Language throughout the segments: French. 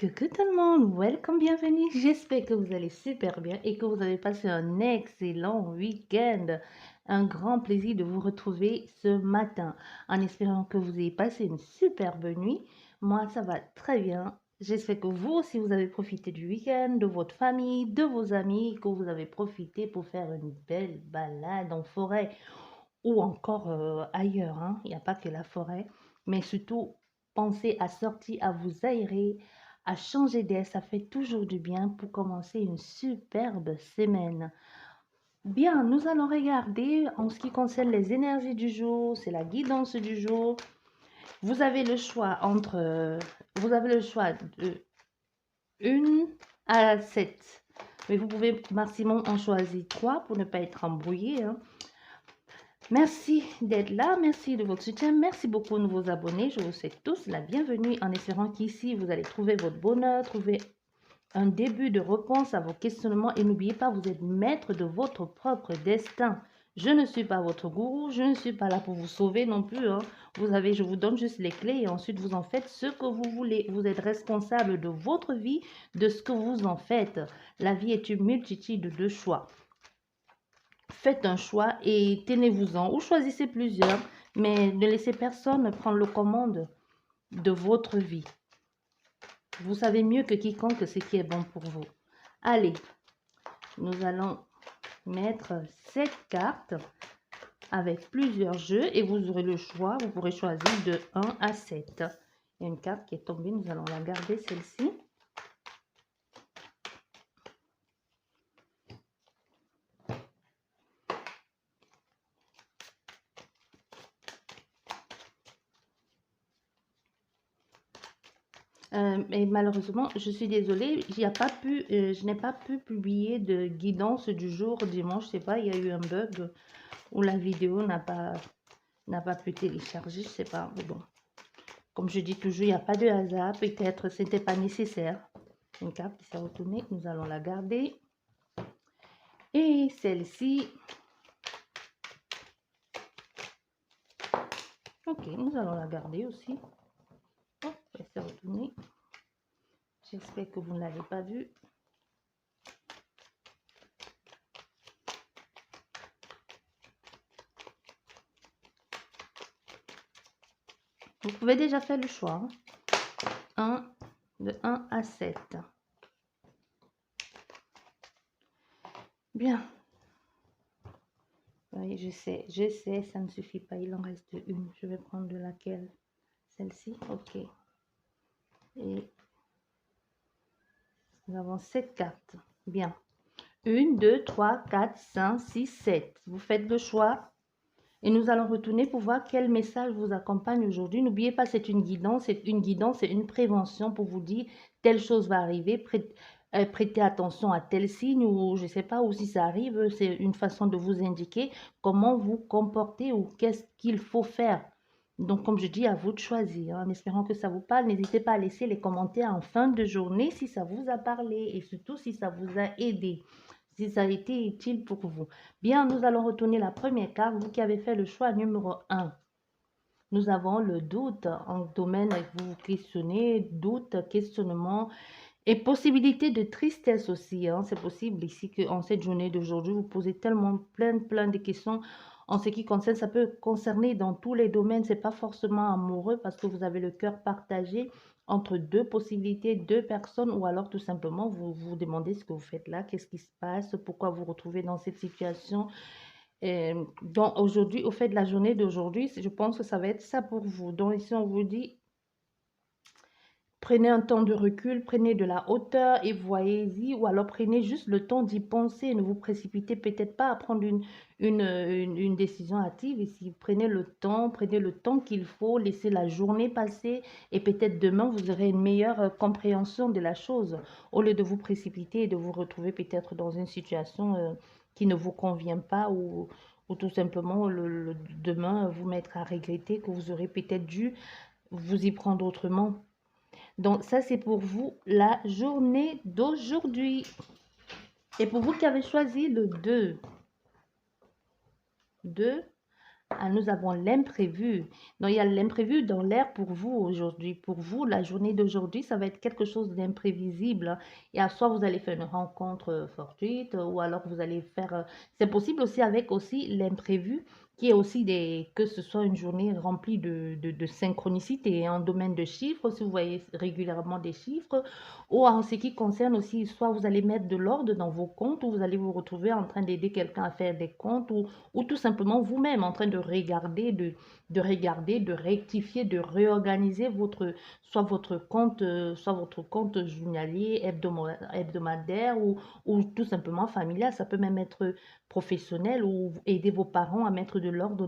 Coucou tout le monde, welcome, bienvenue. J'espère que vous allez super bien et que vous avez passé un excellent week-end. Un grand plaisir de vous retrouver ce matin en espérant que vous ayez passé une superbe nuit. Moi, ça va très bien. J'espère que vous aussi, vous avez profité du week-end, de votre famille, de vos amis, que vous avez profité pour faire une belle balade en forêt ou encore ailleurs, hein. Il n'y a pas que la forêt, mais surtout pensez à sortir, à vous aérer, à changer d'air. Ça fait toujours du bien pour commencer une superbe semaine. Bien, nous allons regarder en ce qui concerne les énergies du jour, c'est la guidance du jour. Vous avez le choix vous avez le choix de 1 à 7, mais vous pouvez maximum en choisir 3 pour ne pas être embrouillé, hein. Merci d'être là, merci de votre soutien, merci beaucoup aux nouveaux abonnés. Je vous souhaite tous la bienvenue en espérant qu'ici, vous allez trouver votre bonheur, trouver un début de réponse à vos questionnements et n'oubliez pas, vous êtes maître de votre propre destin. Je ne suis pas votre gourou, je ne suis pas là pour vous sauver non plus, hein. Je vous donne juste les clés et ensuite vous en faites ce que vous voulez. Vous êtes responsable de votre vie, de ce que vous en faites. La vie est une multitude de choix. Faites un choix et tenez-vous-en ou choisissez plusieurs, mais ne laissez personne prendre le commande de votre vie. Vous savez mieux que quiconque ce qui est bon pour vous. Allez, nous allons mettre 7 cartes avec plusieurs jeux et vous aurez le choix. Vous pourrez choisir de 1 à 7. Il y a une carte qui est tombée, nous allons la garder, celle-ci. Et malheureusement, je suis désolée, je n'ai pas pu publier de guidance du jour dimanche. Je sais pas, il y a eu un bug où la vidéo n'a pas pu télécharger. Je sais pas. Mais bon, comme je dis toujours, il n'y a pas de hasard. Peut-être c'était pas nécessaire. Une carte qui s'est retournée, nous allons la garder. Et celle-ci. Ok, nous allons la garder aussi. Hop, elle s'est retournée. J'espère que vous ne l'avez pas vue. Vous pouvez déjà faire le choix. De 1 à 7. Bien. Oui, je sais, ça ne suffit pas. Il en reste une. Je vais prendre de laquelle? Celle-ci? Ok. Et nous avons 7 cartes. Bien. 1, 2, 3, 4, 5, 6, 7. Vous faites le choix. Et nous allons retourner pour voir quel message vous accompagne aujourd'hui. N'oubliez pas, c'est une guidance. C'est une prévention pour vous dire telle chose va arriver. Prêtez attention à tel signe ou je ne sais pas, ou si ça arrive, c'est une façon de vous indiquer comment vous comporter ou qu'est-ce qu'il faut faire. Donc, comme je dis, à vous de choisir. En espérant que ça vous parle, n'hésitez pas à laisser les commentaires en fin de journée si ça vous a parlé et surtout si ça vous a aidé, si ça a été utile pour vous. Bien, nous allons retourner la première carte, vous qui avez fait le choix numéro 1. Nous avons le doute en domaine, vous vous questionnez, doute, questionnement et possibilité de tristesse aussi, hein. C'est possible ici qu'en cette journée d'aujourd'hui, vous posez tellement plein de questions en ce qui concerne, ça peut concerner dans tous les domaines, c'est pas forcément amoureux parce que vous avez le cœur partagé entre deux possibilités, deux personnes ou alors tout simplement vous vous demandez ce que vous faites là, qu'est-ce qui se passe, pourquoi vous vous retrouvez dans cette situation. Donc aujourd'hui, au fait de la journée d'aujourd'hui, je pense que ça va être ça pour vous. Donc ici, on vous dit, prenez un temps de recul, prenez de la hauteur et voyez-y, ou alors prenez juste le temps d'y penser. Ne vous précipitez peut-être pas à prendre une décision hâtive. Ici, prenez le temps qu'il faut, laissez la journée passer et peut-être demain, vous aurez une meilleure compréhension de la chose au lieu de vous précipiter et de vous retrouver peut-être dans une situation qui ne vous convient pas ou tout simplement demain vous mettre à regretter que vous aurez peut-être dû vous y prendre autrement. Donc, ça, c'est pour vous la journée d'aujourd'hui. Et pour vous qui avez choisi le 2, Ah, nous avons l'imprévu. Donc, il y a l'imprévu dans l'air pour vous aujourd'hui. Pour vous, la journée d'aujourd'hui, ça va être quelque chose d'imprévisible, hein. Et à soit vous allez faire une rencontre fortuite, ou alors vous allez faire. C'est possible aussi avec aussi l'imprévu, qui est aussi que ce soit une journée remplie de synchronicité, hein, en domaine de chiffres, si vous voyez régulièrement des chiffres, ou en ce qui concerne aussi, soit vous allez mettre de l'ordre dans vos comptes, ou vous allez vous retrouver en train d'aider quelqu'un à faire des comptes, ou tout simplement vous-même en train de rectifier, de réorganiser soit votre compte journalier, hebdomadaire, ou tout simplement familial. Ça peut même être professionnel, ou aider vos parents à mettre de l'ordre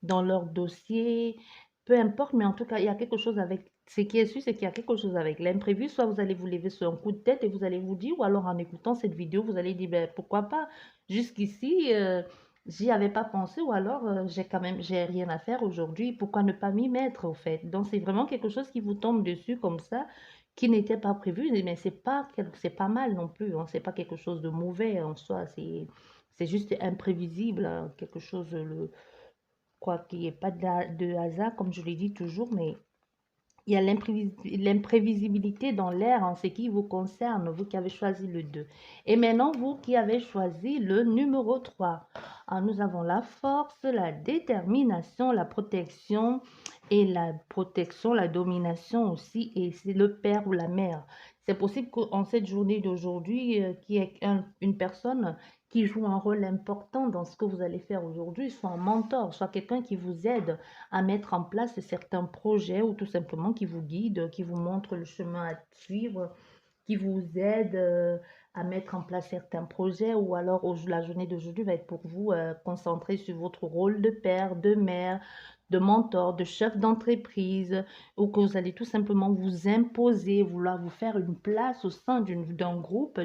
dans leur dossier. Peu importe, mais en tout cas, il y a quelque chose avec. Ce qui est sûr, c'est qu'il y a quelque chose avec l'imprévu. Soit vous allez vous lever sur un coup de tête et vous allez vous dire, ou alors en écoutant cette vidéo, vous allez dire, ben, pourquoi pas, jusqu'ici, j'y avais pas pensé, ou alors j'ai rien à faire aujourd'hui, pourquoi ne pas m'y mettre au fait? Donc c'est vraiment quelque chose qui vous tombe dessus comme ça, qui n'était pas prévu, mais c'est pas mal non plus, hein, c'est pas quelque chose de mauvais en soi, c'est juste imprévisible, hein, quelque chose quoi, qui est pas de hasard, comme je l'ai dit toujours, mais il y a l'imprévisibilité dans l'air en ce qui vous concerne, vous qui avez choisi le 2. Et maintenant, vous qui avez choisi le numéro 3. Alors, nous avons la force, la détermination, la protection, la domination aussi, et c'est le père ou la mère. C'est possible qu'en cette journée d'aujourd'hui, qu'il y ait une personne qui joue un rôle important dans ce que vous allez faire aujourd'hui, soit un mentor, soit quelqu'un qui vous aide à mettre en place certains projets, ou tout simplement qui vous guide, qui vous montre le chemin à suivre, qui vous aide à mettre en place certains projets, ou alors la journée d'aujourd'hui va être pour vous concentrée sur votre rôle de père, de mère, de mentor, de chef d'entreprise, ou que vous allez tout simplement vous imposer, vouloir vous faire une place au sein d'un groupe,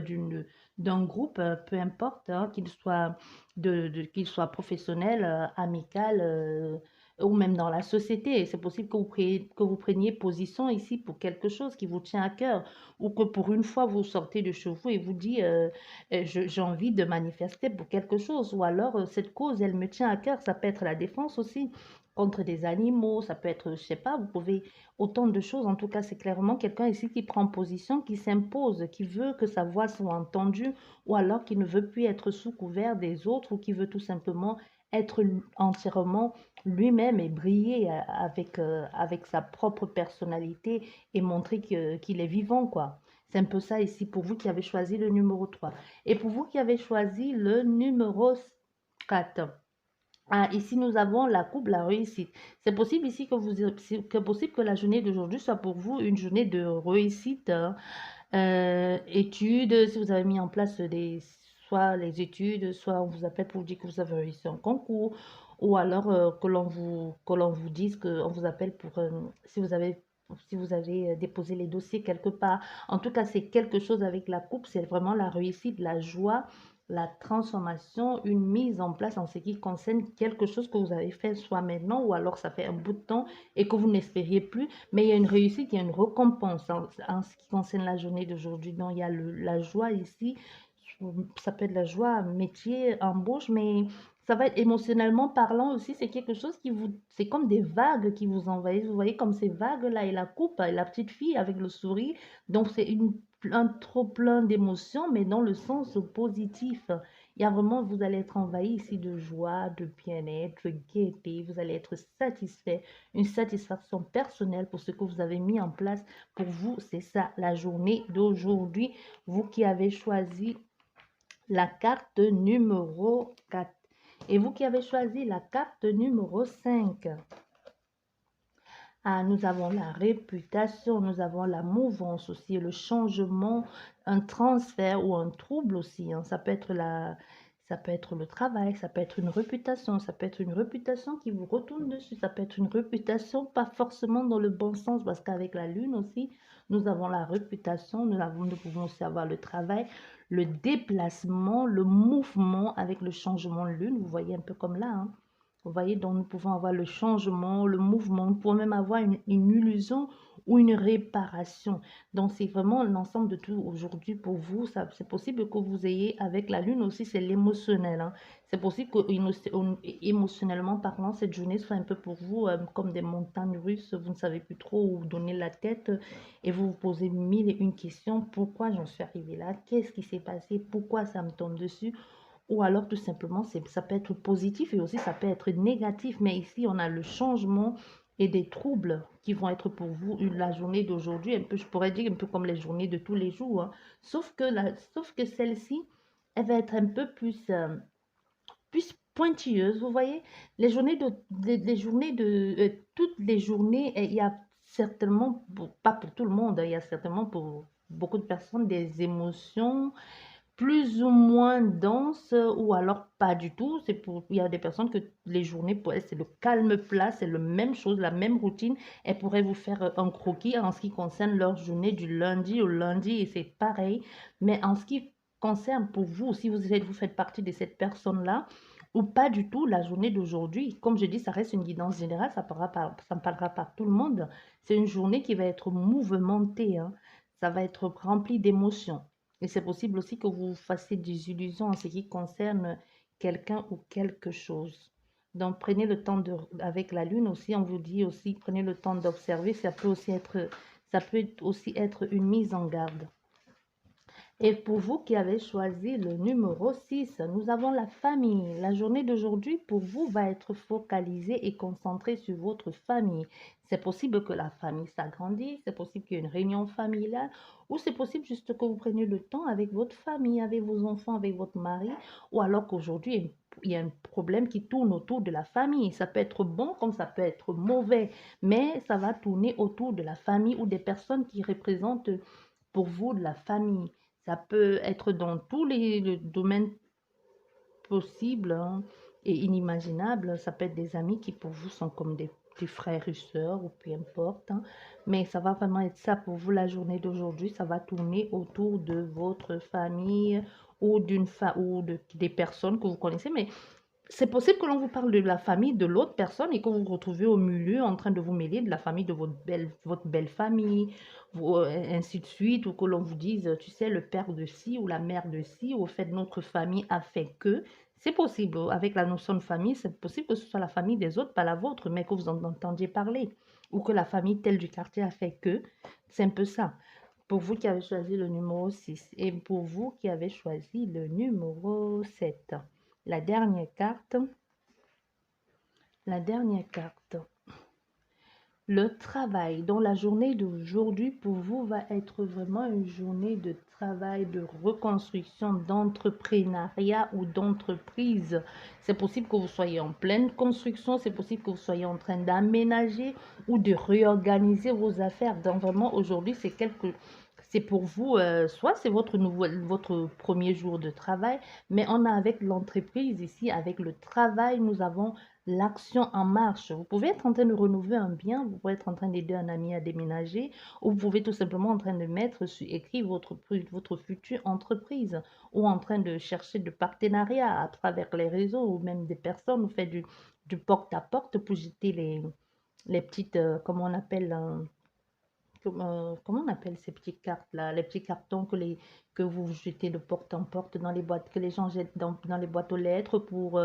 peu importe, hein, qu'il soit professionnel, amical, ou même dans la société. C'est possible que vous preniez position ici pour quelque chose qui vous tient à cœur, ou que pour une fois vous sortez de chez vous et vous dites j'ai envie de manifester pour quelque chose, ou alors cette cause elle me tient à cœur. Ça peut être la défense aussi contre des animaux, ça peut être, je sais pas, vous pouvez autant de choses. En tout cas, c'est clairement quelqu'un ici qui prend position, qui s'impose, qui veut que sa voix soit entendue, ou alors qui ne veut plus être sous couvert des autres, ou qui veut tout simplement être entièrement lui-même et briller avec sa propre personnalité, et montrer qu'il est vivant, quoi. C'est un peu ça ici pour vous qui avez choisi le numéro 3. Et pour vous qui avez choisi le numéro 4. Ah, ici, nous avons la coupe, la réussite. C'est possible ici que la journée d'aujourd'hui soit pour vous une journée de réussite, hein. Études, si vous avez mis en place soit les études, soit on vous appelle pour vous dire que vous avez réussi un concours, ou alors que l'on vous dise qu'on vous appelle pour, si vous avez déposé les dossiers quelque part. En tout cas, c'est quelque chose avec la coupe, c'est vraiment la réussite, la joie, la transformation, une mise en place en ce qui concerne quelque chose que vous avez fait soit maintenant, ou alors ça fait un bout de temps et que vous n'espériez plus, mais il y a une réussite, il y a une récompense en ce qui concerne la journée d'aujourd'hui. Donc, il y a la joie ici, ça peut être la joie, métier, embauche, mais ça va être émotionnellement parlant aussi. C'est quelque chose c'est comme des vagues qui vous envahissent. Vous voyez comme ces vagues-là, et la coupe, et la petite fille avec le sourire. Donc, c'est un trop plein d'émotions, mais dans le sens positif. Il y a vraiment, vous allez être envahi ici de joie, de bien-être, de gaieté. Vous allez être satisfait, une satisfaction personnelle pour ce que vous avez mis en place pour vous. C'est ça, la journée d'aujourd'hui. Vous qui avez choisi la carte numéro 4. Et vous qui avez choisi la carte numéro 5. Ah, nous avons la réputation, nous avons la mouvance aussi, le changement, un transfert ou un trouble aussi, hein. Ça peut être le travail, ça peut être une réputation, ça peut être une réputation qui vous retourne dessus, ça peut être une réputation pas forcément dans le bon sens, parce qu'avec la lune aussi, nous avons la réputation, nous pouvons aussi avoir le travail, le déplacement, le mouvement avec le changement de lune. Vous voyez un peu comme là, hein. Vous voyez, donc nous pouvons avoir le changement, le mouvement, nous pouvons même avoir une illusion ou une réparation. Donc, c'est vraiment l'ensemble de tout aujourd'hui pour vous. C'est possible que vous ayez, avec la lune aussi, c'est l'émotionnel, hein. C'est possible que émotionnellement parlant, cette journée soit un peu pour vous comme des montagnes russes. Vous ne savez plus trop où donner la tête et vous vous posez mille et une questions. Pourquoi j'en suis arrivée là? Qu'est-ce qui s'est passé? Pourquoi ça me tombe dessus? Ou alors tout simplement, ça peut être positif et aussi ça peut être négatif. Mais ici, on a le changement et des troubles qui vont être pour vous la journée d'aujourd'hui, un peu, je pourrais dire un peu comme les journées de tous les jours, hein. Sauf que celle-ci, elle va être un peu plus pointilleuse. Vous voyez, les journées toutes les journées, il y a certainement, pas pour tout le monde, hein, il y a certainement pour beaucoup de personnes des émotions plus ou moins dense ou alors pas du tout. Il y a des personnes que les journées, pour elles, c'est le calme plat, c'est la même chose, la même routine. Elles pourraient vous faire un croquis en ce qui concerne leur journée du lundi au lundi et c'est pareil. Mais en ce qui concerne pour vous, si vous faites partie de cette personne-là, ou pas du tout, la journée d'aujourd'hui, comme je dis, ça reste une guidance générale, ça ne parlera pas tout le monde. C'est une journée qui va être mouvementée, hein. Ça va être rempli d'émotions. Et c'est possible aussi que vous fassiez des illusions en ce qui concerne quelqu'un ou quelque chose. Donc, prenez le temps avec la lune aussi, on vous dit aussi, prenez le temps d'observer. Ça peut aussi être une mise en garde. Et pour vous qui avez choisi le numéro 6, nous avons la famille. La journée d'aujourd'hui, pour vous, va être focalisée et concentrée sur votre famille. C'est possible que la famille s'agrandisse, c'est possible qu'il y ait une réunion familiale, ou c'est possible juste que vous preniez le temps avec votre famille, avec vos enfants, avec votre mari, ou alors qu'aujourd'hui, il y a un problème qui tourne autour de la famille. Ça peut être bon comme ça peut être mauvais, mais ça va tourner autour de la famille ou des personnes qui représentent pour vous de la famille. Ça peut être dans tous les domaines possibles, hein, et inimaginables. Ça peut être des amis qui pour vous sont comme des petits frères et sœurs ou peu importe, hein. Mais ça va vraiment être ça pour vous la journée d'aujourd'hui. Ça va tourner autour de votre famille ou des personnes que vous connaissez. Mais c'est possible que l'on vous parle de la famille de l'autre personne et que vous vous retrouvez au milieu en train de vous mêler de la famille de votre belle famille, ainsi de suite, ou que l'on vous dise, tu sais, le père de ci ou la mère de ci, ou au fait, notre famille a fait que. C'est possible, avec la notion de famille, c'est possible que ce soit la famille des autres, pas la vôtre, mais que vous en entendiez parler, ou que la famille telle du quartier a fait que. C'est un peu ça. Pour vous qui avez choisi le numéro 6 et pour vous qui avez choisi le numéro 7. La dernière carte, la dernière carte. Le travail dans la journée d'aujourd'hui pour vous va être vraiment une journée de travail, de reconstruction, d'entrepreneuriat ou d'entreprise. C'est possible que vous soyez en pleine construction, c'est possible que vous soyez en train d'aménager ou de réorganiser vos affaires. Donc vraiment aujourd'hui, c'est pour vous, soit c'est votre premier jour de travail, mais on a avec l'entreprise ici, avec le travail, nous avons l'action en marche. Vous pouvez être en train de renouveler un bien, vous pouvez être en train d'aider un ami à déménager, ou vous pouvez tout simplement en train de mettre sur écrit votre future entreprise, ou en train de chercher de partenariats à travers les réseaux, ou même des personnes, vous faites du porte-à-porte pour jeter les petites, comment on appelle, comment on appelle ces petites cartes-là, les petits cartons que vous jetez de porte en porte dans les boîtes, que les gens jettent dans les boîtes aux lettres pour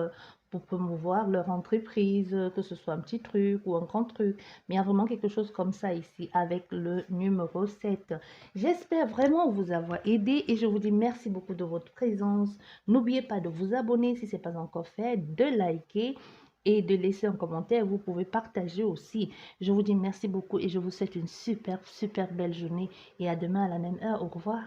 promouvoir leur entreprise, que ce soit un petit truc ou un grand truc. Mais il y a vraiment quelque chose comme ça ici avec le numéro 7. J'espère vraiment vous avoir aidé et je vous dis merci beaucoup de votre présence. N'oubliez pas de vous abonner si ce n'est pas encore fait, de liker et de laisser un commentaire. Vous pouvez partager aussi. Je vous dis merci beaucoup et je vous souhaite une super, super belle journée et à demain à la même heure. Au revoir.